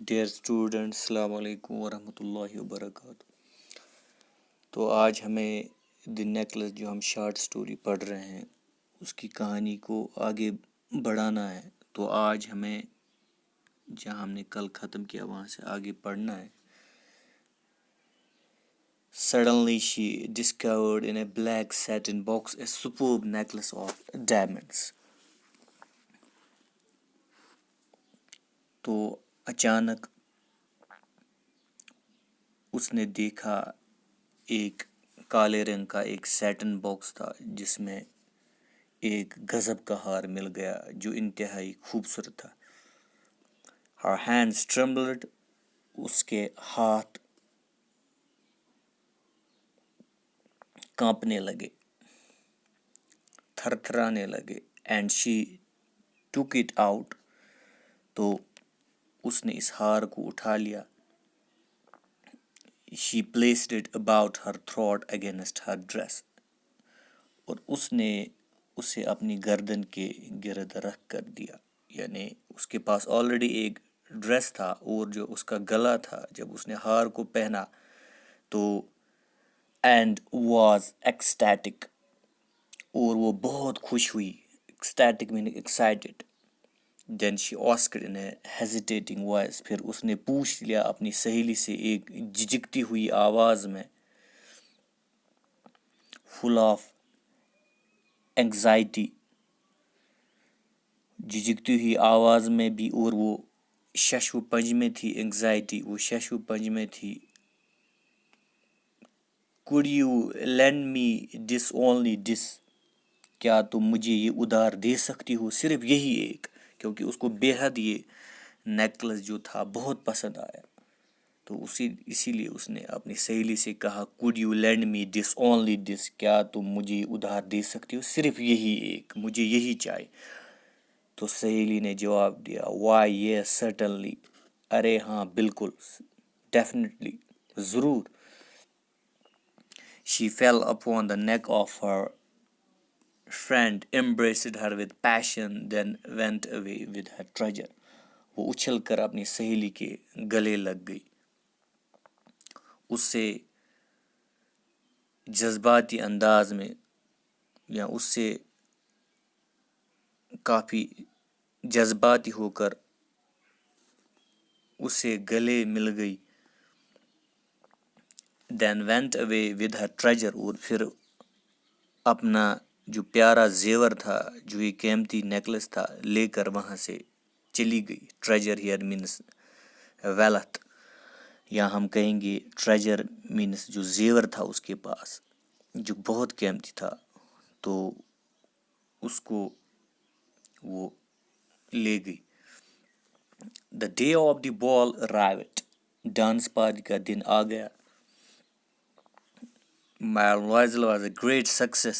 Dear student السلام علیکم ورحمۃ اللہ وبرکاتہ. تو آج ہمیں دی نیکلس جو ہم شارٹ سٹوری پڑھ رہے ہیں اس کی کہانی کو آگے بڑھانا ہے. تو آج ہمیں جہاں ہم نے کل ختم کیا وہاں سے آگے پڑھنا ہے. Suddenly she discovered in a black satin box a superb necklace of diamonds. تو اچانک اس نے دیکھا ایک کالے رنگ کا ایک سیٹن باکس تھا جس میں ایک گزب کا ہار مل گیا جو انتہائی خوبصورت تھا. Her hands trembled. اس کے ہاتھ کانپنے لگے, تھر تھرانے لگے. And she took it out. تو اس نے اس ہار کو اٹھا لیا. She placed it about her throat against her dress. اور اس نے اسے اپنی گردن کے گرد رکھ کر دیا. یعنی اس کے پاس آلریڈی ایک ڈریس تھا اور جو اس کا گلا تھا جب اس نے ہار کو پہنا تو اینڈ واز ایکسٹیٹک, اور وہ بہت خوش ہوئی. Ecstatic meaning excited. دین شی آسکڈ ان اے ہیزیٹیٹنگ وائس. پھر اس نے پوچھ لیا اپنی سہیلی سے ایک جھجکتی ہوئی آواز میں, فل آف اینگزائٹی, جھجکتی ہوئی آواز میں بھی, اور وہ شش و پنج میں تھی. اینگزائٹی وہ شش و پنج میں تھی. could you lend me this only this, کیا تم مجھے یہ ادھار دے سکتی ہو, صرف یہی ایک, کیونکہ اس کو بے حد یہ نیکلس جو تھا بہت پسند آیا. تو اسی لیے اس نے اپنی سہیلی سے کہا could you lend me this only this, کیا تم مجھے یہ ادھار دے سکتی ہو, صرف یہی ایک, مجھے یہی چاہیے. تو سہیلی نے جواب دیا why yes certainly, ارے ہاں بالکل, definitely ضرور. She fell upon the neck of her friend, embraced her with passion, then went away with her treasure. وہ اچھل کر اپنی سہیلی کے گلے لگ گئی, اس سے جذباتی انداز میں یا اس سے کافی جذباتی ہو کر اسے گلے مل گئی. then went away with her treasure, اور پھر اپنا جو پیارا زیور تھا, جو یہ قیمتی نیکلس تھا, لے کر وہاں سے چلی گئی. ٹریجر ہیئر مینس ویلتھ, یا ہم کہیں گے ٹریجر مینس جو زیور تھا اس کے پاس جو بہت قیمتی تھا, تو اس کو وہ لے گئی. The day of the ball arrived. Dance party کا دن آ گیا. Loisel was a great success.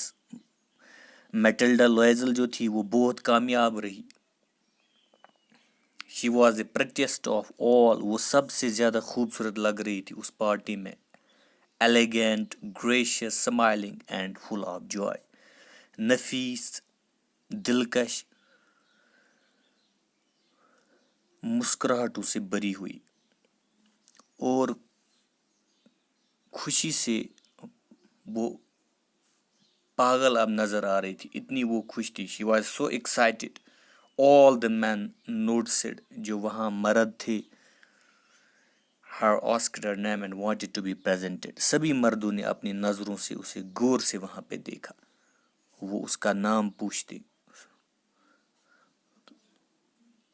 Matilda Loisel جو تھی وہ بہت کامیاب رہی. She was a پریٹیسٹ of all, وہ سب سے زیادہ خوبصورت لگ رہی تھی اس پارٹی میں. Elegant, gracious, smiling and full of joy. نفیس, دلکش, مسکراہٹوں سے بری ہوئی, اور خوشی سے وہ پاگل اب نظر آ رہی تھی, اتنی وہ خوش تھی. She was so excited. All the men noticed, جو وہاں مرد تھے, ہر asked her name and wanted to be presented, سبھی مردوں نے اپنی نظروں سے اسے غور سے وہاں پہ دیکھا, وہ اس کا نام پوچھتے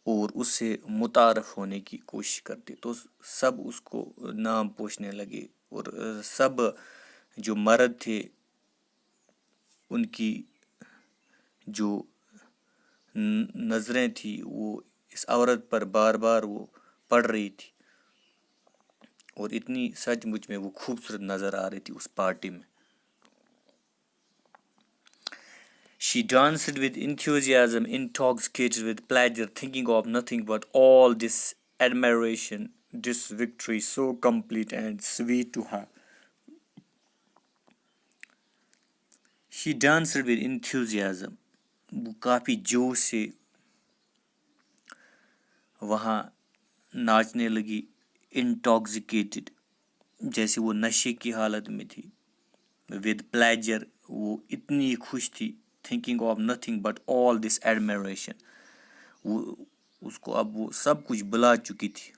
اور اس سے متعارف ہونے کی کوشش کرتے. تو سب اس کو نام پوچھنے لگے, اور سب جو مرد تھے ان کی جو نظریں تھیں وہ اس عورت پر بار بار وہ پڑ رہی تھی, اور اتنی سچ مچ میں وہ خوبصورت نظر آ رہی تھی اس پارٹی میں. She danced with enthusiasm, intoxicated with pleasure, thinking of nothing but all this admiration, this victory so complete and sweet to her. She danced with enthusiasm. وہ کافی جوش سے وہاں ناچنے لگی انٹاکسیکیٹڈ، جیسے وہ نشے کی حالت میں تھی. ود پلیجر، وہ اتنی خوش تھی. Thinking of nothing but all this admiration, وہ اس کو اب وہ سب کچھ بلا چکی تھی.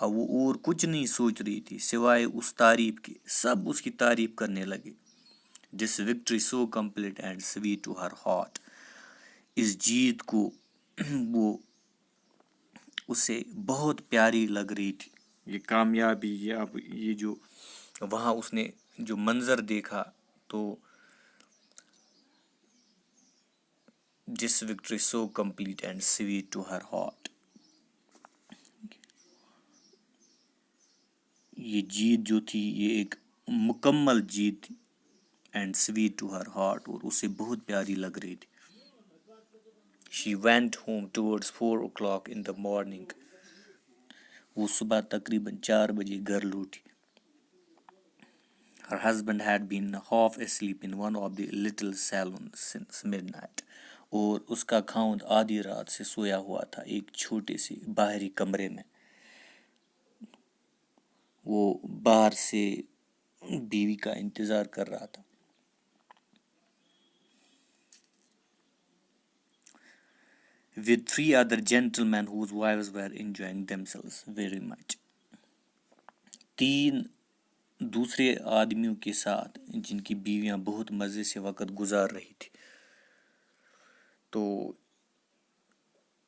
اب وہ اور کچھ نہیں سوچ رہی تھی سوائے اس تعریف کے. سب اس کی تعریف کرنے لگے. This victory so complete and sweet to her heart, اس جیت کو وہ اسے بہت پیاری لگ رہی تھی. یہ کامیابی، یہ جو وہاں اس نے جو منظر دیکھا تو this victory so complete and sweet to her heart, یہ جیت جو تھی یہ ایک مکمل جیت تھی. And sweet to her heart, اور اسے بہت پیاری لگ رہی تھی. She went home towards 4 o'clock in the morning، وہ صبح تقریباً 4 بجے گھر لوٹی. Her husband had been half asleep in one of the little saloons since midnight، اور اس کا خاوند آدھی رات سے سویا ہوا تھا ایک چھوٹے سے باہری کمرے میں. وہ باہر سے بیوی کا انتظار کر رہا تھا. With 3 other gentlemen whose wives were enjoying themselves very much، 3 دوسرے آدمیوں کے ساتھ جن کی بیویاں بہت مزے سے وقت گزار رہی تھی. تو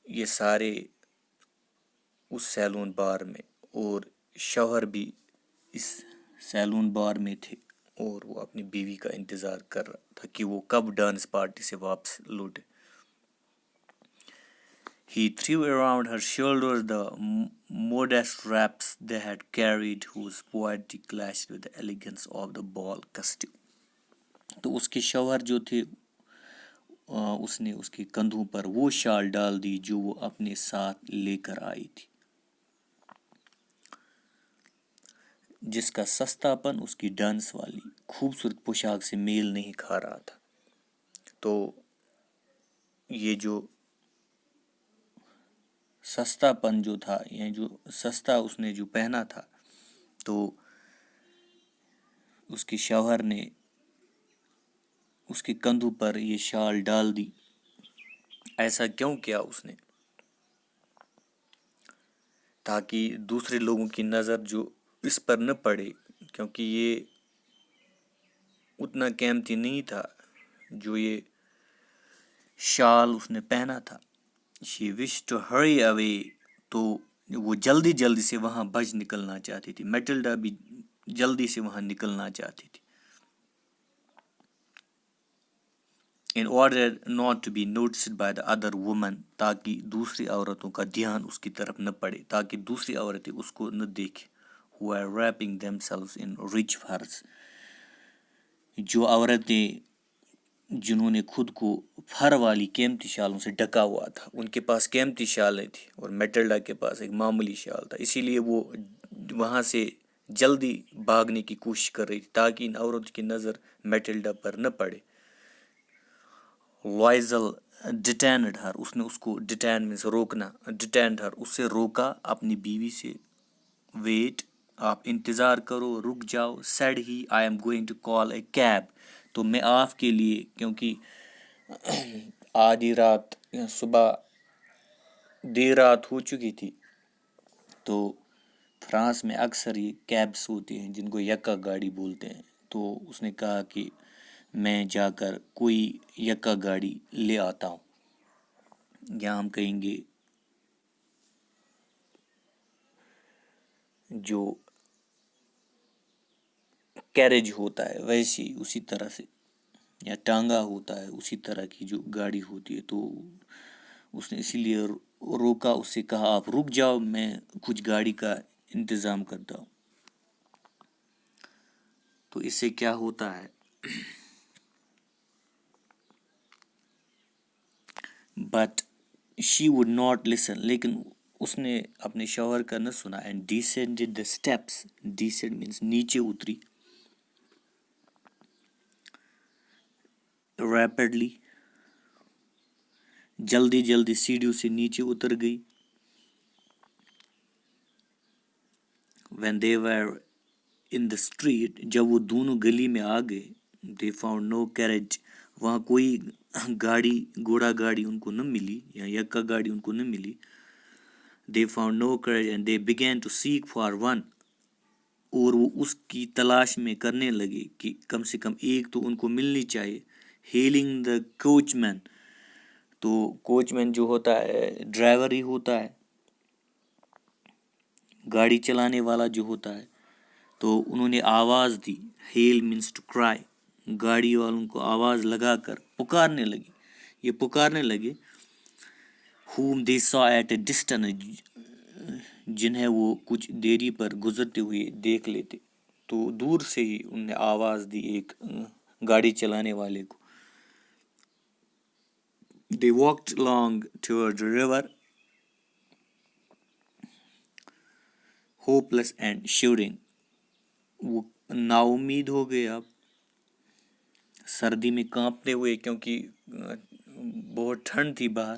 یہ سارے اس سیلون بار میں، اور شوہر بھی اس سیلون بار میں تھے، اور وہ اپنی بیوی کا انتظار کر رہا تھا کہ وہ کب ڈانس پارٹی سے واپس لوٹے. He threw around her shoulders the modest wraps they had carried, whose poetry clashed with the elegance of the ball costume. تو اس کے شوہر جو تھے اس نے اس کے کندھوں پر وہ شال ڈال دی جو وہ اپنے ساتھ لے کر آئی تھی، جس کا سستا پن اس کی ڈانس والی خوبصورت پوشاک سے میل نہیں کھا رہا تھا. تو یہ جو سستا پن جو تھا، یا جو سستا اس نے جو پہنا تھا، تو اس کے شوہر نے اس کے کندھوں پر یہ شال ڈال دی. ایسا کیوں کیا اس نے؟ تاکہ دوسرے لوگوں کی نظر جو اس پر نہ پڑے، کیونکہ یہ اتنا قیمتی نہیں تھا جو یہ شال اس نے پہنا تھا. She wished to hurry away، تو وہ جلدی جلدی سے وہاں بچ نکلنا چاہتی تھی. میٹلڈا بھی جلدی سے وہاں نکلنا چاہتی تھی. In order not to be noticed by the other woman، تاکہ دوسری عورتوں کا دھیان اس کی طرف نہ پڑے، تاکہ دوسری عورتیں اس کو نہ دیکھیں. Who are wrapping themselves in rich furs، جو عورتیں جنہوں نے خود کو فر والی قیمتی شالوں سے ڈھکا ہوا تھا، ان کے پاس قیمتی شالیں تھیں اور میٹلڈا کے پاس ایک معمولی شال تھا. اسی لیے وہ وہاں سے جلدی بھاگنے کی کوشش کر رہی تھی تاکہ ان عورتوں کی نظر میٹلڈا پر نہ پڑے. لوائزل ڈیٹینڈ ہر، اس نے اس کو ڈیٹین مینس روکنا، ڈیٹینڈ ہر، اس سے روکا اپنی بیوی سے. ویٹ، آپ انتظار کرو، رک جاؤ. Said he I am going to call a cab, تو میں آپ کے لیے، کیونکہ آدھی رات صبح دیر رات ہو چکی تھی، تو فرانس میں اکثر یہ کیبس ہوتے ہیں جن کو یکا گاڑی بولتے ہیں. تو اس نے کہا کہ میں جا کر کوئی یکا گاڑی لے آتا ہوں، یا ہم کہیں گے جو کیریج ہوتا ہے ویسی، اسی طرح سے، یا ٹانگا ہوتا ہے اسی طرح کی جو گاڑی ہوتی ہے. تو اس نے اسی لیے روکا، اس سے کہا آپ رک جاؤ، میں کچھ گاڑی کا انتظام کرتا ہوں. تو اس سے کیا ہوتا ہے، but she would not listen, لیکن اس نے اپنے شوہر کا نہ سنا. اینڈ ڈیسینڈیڈ دا اسٹیپس، ڈیسینڈ مینس نیچے اتری. ریپڈلی، جلدی جلدی سیڑھیوں سے نیچے اتر گئی. when they were in the street, جب وہ دونوں گلی میں آ گئے, they found no carriage, وہاں کوئی گاڑی گھوڑا گاڑی ان کو نہ ملی یا یکا گاڑی ان کو نہ ملی. they found no carriage and they began to seek for one, اور وہ اس کی تلاش میں کرنے لگے کہ کم سے کم ایک تو ان کو ملنی چاہیے. hailing the coachman, تو کوچ مین جو ہوتا ہے ڈرائیور ہی ہوتا ہے, گاڑی چلانے والا جو ہوتا ہے. تو انہوں نے آواز دی. ہیل مینس ٹو کرائی, گاڑی والوں کو آواز لگا کر پکارنے لگے, یہ پکارنے لگے. whom they saw at a distance, جنہیں وہ کچھ دیری پر گزرتے ہوئے دیکھ لیتے. تو دور سے ہی انہوں نے آواز دی ایک گاڑی چلانے والے کو. they walked along toward the river, hopeless and shivering, وہ نا امید ہو گئے اب, سردی میں کانپتے ہوئے, کیونکہ بہت ٹھنڈ تھی باہر,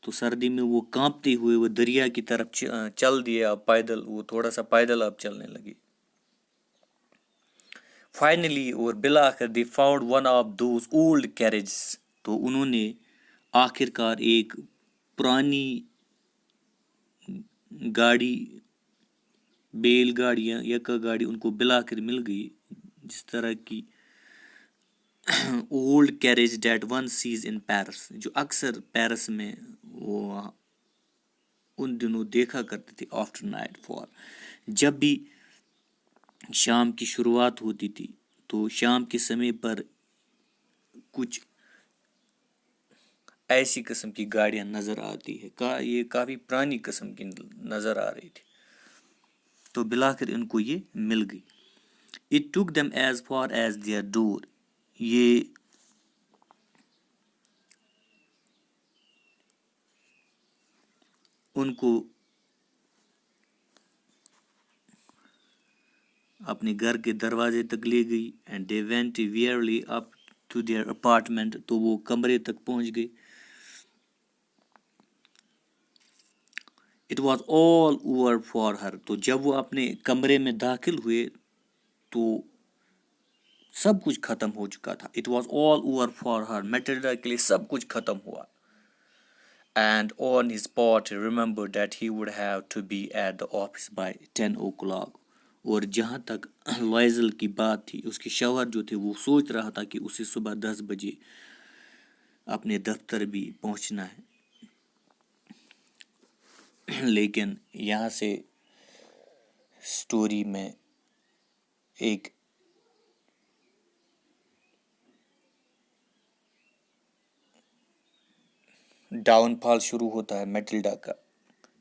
تو سردی میں وہ کانپتے ہوئے وہ دریا کی طرف چل دیے اب پیدل, وہ تھوڑا سا پیدل اب چلنے لگے. فائنلی, اور بالآخر, they found one of those old carriages, تو انہوں نے آخر کار ایک پرانی گاڑی, بیل گاڑی یا یکا گاڑی ان کو بالآخر مل گئی, جس طرح کی old carriage that one sees in Paris, جو اکثر پیرس میں وہ ان دنوں دیکھا کرتے تھے. آفٹر نائٹ فال, جب بھی شام کی شروعات ہوتی تھی تو شام کے سمے پر کچھ ایسی قسم کی گاڑیاں نظر آتی ہے. یہ کافی پرانی قسم کی نظر آ رہی تھی. تو بالآخر ان کو یہ مل گئی. It took them as far as their door, یہ ان کو اپنے گھر کے دروازے تک لے گئی. and they went wearily up to their apartment, تو وہ کمرے تک پہنچ گئے. it was all over for her, تو جب وہ اپنے کمرے میں داخل ہوئے تو سب کچھ ختم ہو چکا تھا. it was all over for her, Matilda کے لیے سب کچھ ختم ہوا. and on his part he remembered that he would have to be at the office by 10 o'clock, اور جہاں تک لائزل کی بات تھی, اس کے شوہر جو تھے وہ سوچ رہا تھا کہ اسے صبح 10 بجے اپنے دفتر بھی پہنچنا ہے. لیکن یہاں سے سٹوری میں ایک ڈاؤن فال شروع ہوتا ہے میٹلڈا کا,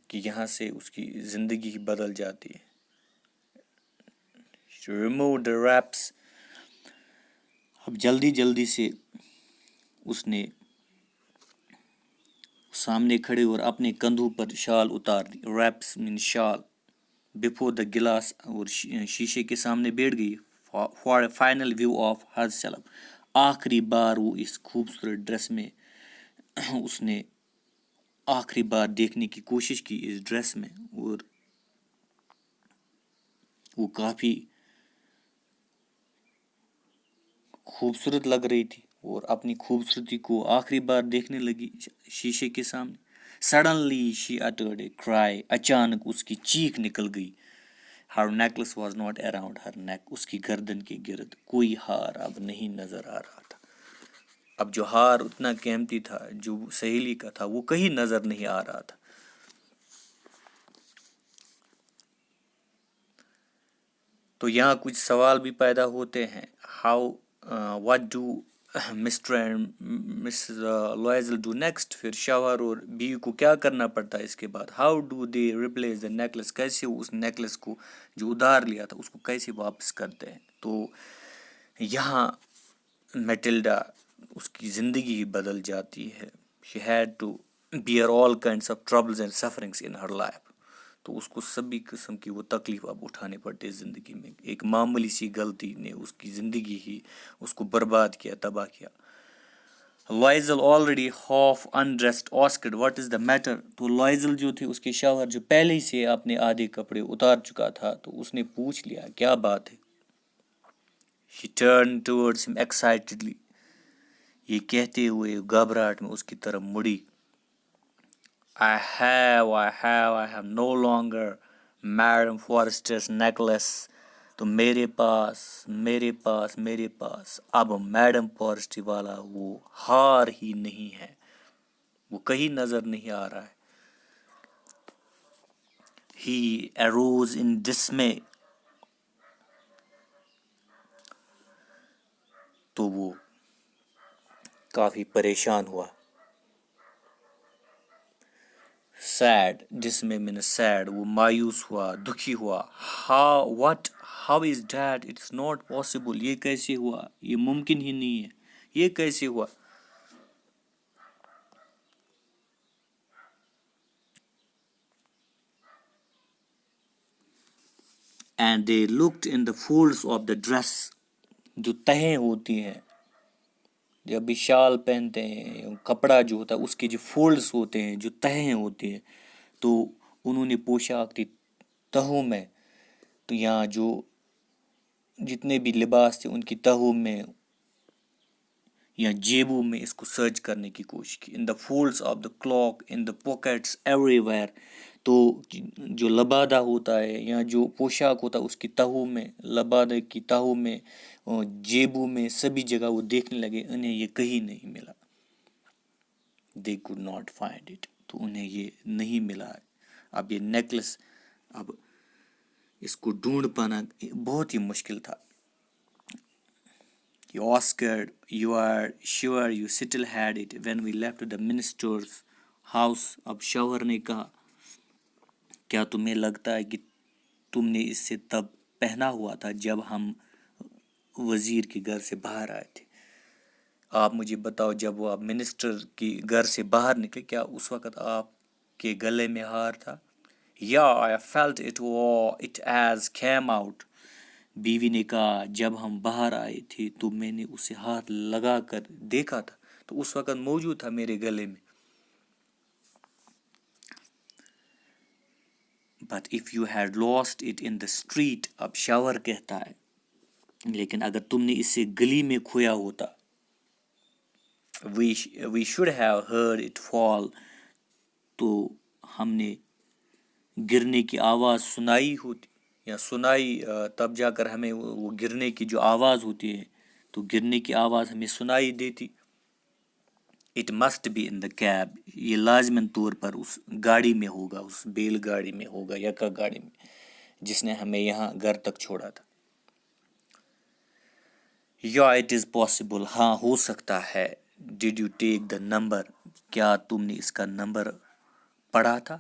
کہ یہاں سے اس کی زندگی ہی بدل جاتی ہے. remove the wraps, اب جلدی جلدی سے اس نے سامنے کھڑے اور اپنے کندھوں پر شال اتار دی. ریپس مین شال. بفور دا گلاس, اور شیشے کے سامنے بیٹھ گئی. For a final view of herself, آخری بار وہ اس خوبصورت ڈریس میں اس نے آخری بار دیکھنے کی کوشش کی اس ڈریس میں, اور وہ کافی خوبصورت لگ رہی تھی اور اپنی خوبصورتی کو آخری بار دیکھنے لگی شیشے کے سامنے. Suddenly she uttered a cry, اچانک اس کی چیخ نکل گئی. her necklace was not around her neck, اس کی گردن کے گرد کوئی ہار اب نہیں نظر آ رہا تھا. اب جو ہار اتنا قیمتی تھا, جو سہیلی کا تھا, وہ کہیں نظر نہیں آ رہا تھا. تو یہاں کچھ سوال بھی پیدا ہوتے ہیں. what do Mr. and Mrs. Loisel do next, پھر شوہر اور بیوی کو کیا کرنا پڑتا ہے اس کے بعد. how do they replace the necklace, کیسے اس نیکلس کو جو ادھار لیا تھا اس کو کیسے واپس کرتے ہیں. تو یہاں میٹلڈا اس کی زندگی بدل جاتی ہے. she had to bear all kinds of troubles and sufferings in her life, تو اس کو سبھی قسم کی وہ تکلیف اب اٹھانے پڑتے زندگی میں. ایک معمولی سی غلطی نے اس کی زندگی ہی اس کو برباد کیا, تباہ کیا. Liesl already half undressed asked what is the matter. تو لائزل جو تھے اس کے شوہر جو پہلے ہی سے اپنے آدھے کپڑے اتار چکا تھا تو اس نے پوچھ لیا کیا بات ہے. He turned towards him excitedly. یہ کہتے ہوئے گھبراہٹ میں اس کی طرف مڑی. I have no longer Madam Forrester's necklace. تو میرے پاس اب میڈم فارسٹر والا وہ ہار ہی نہیں ہے، وہ کہیں نظر نہیں آ رہا ہے. He arose in dismay. تو وہ کافی پریشان ہوا. سیڈ، ڈسمے میں سیڈ، وہ مایوس ہوا، دکھی ہوا. How is that? It's not possible. یہ کیسے ہوا؟ یہ ممکن ہی نہیں ہے. یہ کیسے ہوا؟ And they looked in the folds of the dress. جو تہیں ہوتی ہیں جب بھی شال پہنتے ہیں، کپڑا جو ہوتا ہے اس کے جو فولڈس ہوتے ہیں، جو تہیں ہوتی ہیں، تو انہوں نے پوشاک کی تہوں میں، تو یہاں جو جتنے بھی لباس تھے ان کی تہوں میں یا جیبوں میں اس کو سرچ کرنے کی کوشش کی. In the folds of the cloak, in the pockets, everywhere. تو جو لبادہ ہوتا ہے یا جو پوشاک ہوتا ہے اس کی تہوں میں، لبادہ کی تہوں میں، جیبوں میں، سبھی جگہ وہ دیکھنے لگے. انہیں یہ کہیں نہیں ملا. they could not find it. تو انہیں یہ نہیں ملا. اب یہ نیکلس، اب اس کو ڈھونڈ پانا بہت ہی مشکل تھا. You asked, you are sure you still had it when we left the minister's house. اب شوہر نے کہا کیا تمہیں لگتا ہے کہ تم نے اس سے تب پہنا ہوا تھا جب ہم وزیر کے گھر سے باہر آئے تھے. آپ مجھے بتاؤ جب وہ آپ منسٹر کی گھر سے باہر نکلے کیا اس وقت آپ کے گلے میں ہار تھا؟ Yeah, I felt it as came out. بیوی نے کہا جب ہم باہر آئے تھے تو میں نے اسے ہاتھ لگا کر دیکھا تھا تو اس وقت موجود تھا میرے گلے میں. But if you had lost it in the street. اب شاور کہتا ہے لیکن اگر تم نے اسے گلی میں کھویا ہوتا. We should have heard it fall. تو ہم نے گرنے کی آواز سنائی ہوتی یا سنائی تب جا کر ہمیں وہ گرنے کی جو آواز ہوتی ہے تو گرنے کی آواز ہمیں سنائی دیتی. It must be in the cab. یہ لازماً طور پر اس گاڑی میں ہوگا، اس بیل گاڑی میں ہوگا، یکا گاڑی میں جس نے ہمیں یہاں گھر تک چھوڑا تھا. Yeah, it is possible. ہاں ہو سکتا ہے. Did you take the number? کیا تم نے اس کا نمبر پڑھا تھا؟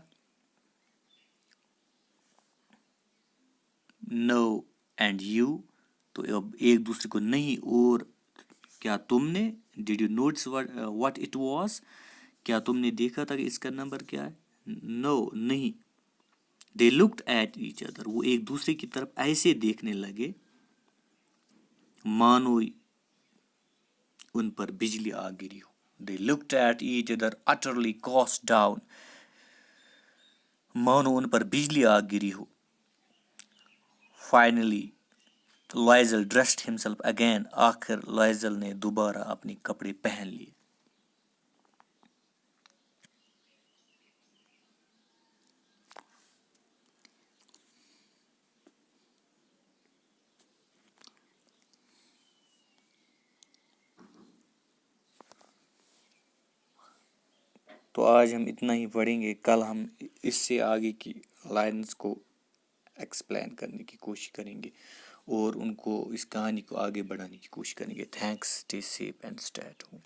No and you. تو اب ایک دوسرے کو نہیں اور کیا تم نے. Did you notice what it was? کیا تم نے دیکھا تھا کہ اس کا نمبر کیا ہے؟ No نہیں. They looked at each other. وہ ایک دوسرے کی طرف ایسے دیکھنے لگے مانو ان پر بجلی آ گری ہو. They looked at each other utterly cast down. مانو ان پر بجلی آ گری ہو. Finally, Loisel dressed himself again. آخر لائزل نے دوبارہ اپنے کپڑے پہن لیے. تو آج ہم اتنا ہی پڑھیں گے. کل ہم اس سے آگے کی لائنز کو ایکسپلین کرنے کی کوشش کریں گے اور ان کو اس کہانی کو آگے بڑھانے کی کوشش کریں گے. Thanks. Stay safe and stay at home.